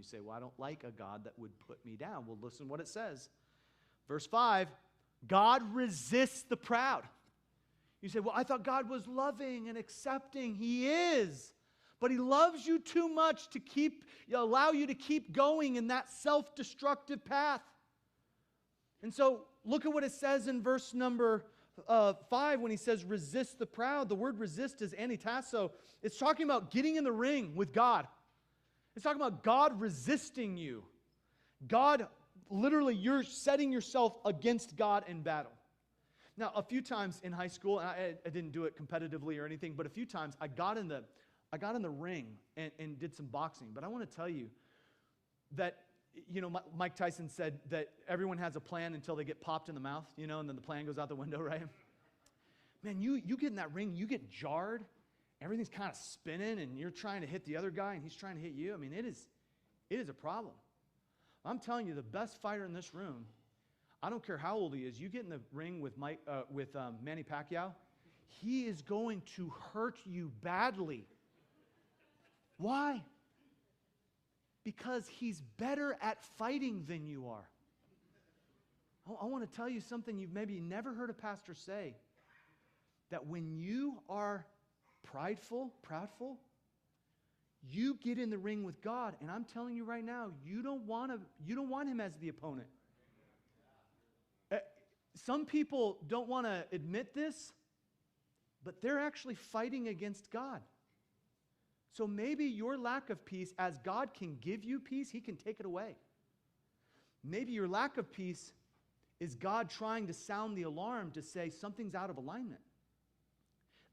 say, well, I don't like a God that would put me down. Well, listen what it says. Verse 5, God resists the proud. You say, well, I thought God was loving and accepting. He is. But He loves you too much to allow you to keep going in that self-destructive path. And so look at what it says in verse number 5 when He says resist the proud. The word resist is antitasso. It's talking about getting in the ring with God. It's talking about God resisting you. God, literally, you're setting yourself against God in battle. Now, a few times in high school, and I didn't do it competitively or anything, but a few times I got in the ring and did some boxing. But I want to tell you that, Mike Tyson said that everyone has a plan until they get popped in the mouth, and then the plan goes out the window, right? Man, you get in that ring, you get jarred, everything's kind of spinning, and you're trying to hit the other guy, and he's trying to hit you. I mean, it is a problem. I'm telling you, the best fighter in this room, I don't care how old he is, you get in the ring with Manny Pacquiao, he is going to hurt you badly. Why? Because he's better at fighting than you are. I want to tell you something you've maybe never heard a pastor say, that when you are proudful, you get in the ring with God, and I'm telling you right now, you don't want Him as the opponent. Some people don't want to admit this, but they're actually fighting against God. So maybe your lack of peace, as God can give you peace, He can take it away. Maybe your lack of peace is God trying to sound the alarm to say something's out of alignment.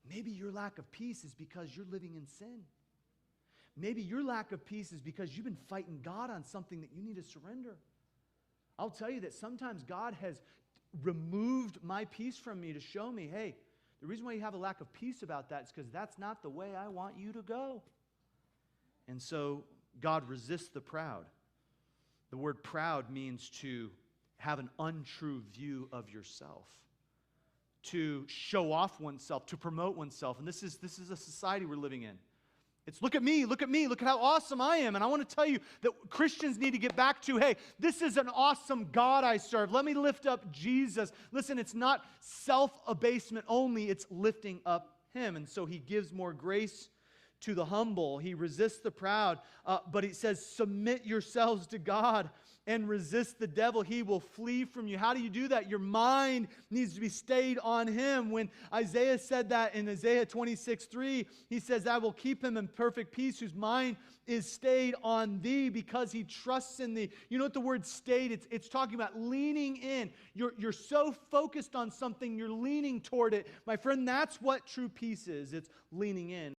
Maybe your lack of peace is because you're living in sin. Maybe your lack of peace is because you've been fighting God on something that you need to surrender. I'll tell you that sometimes God has removed my peace from me to show me, hey, the reason why you have a lack of peace about that is because that's not the way I want you to go. And so God resists the proud. The word proud means to have an untrue view of yourself, to show off oneself, to promote oneself. And this is a society we're living in. It's look at me, look at how awesome I am. And I want to tell you that Christians need to get back to, hey, this is an awesome God I serve. Let me lift up Jesus. Listen, it's not self-abasement only, it's lifting up Him. And so He gives more grace to the humble. He resists the proud. But He says, submit yourselves to God and resist the devil. He will flee from you. How do you do that? Your mind needs to be stayed on Him. When Isaiah said that in Isaiah 26:3, he says, I will keep him in perfect peace whose mind is stayed on Thee because he trusts in Thee. You know what the word stayed? It's talking about leaning in. You're so focused on something, you're leaning toward it. My friend, that's what true peace is. It's leaning in.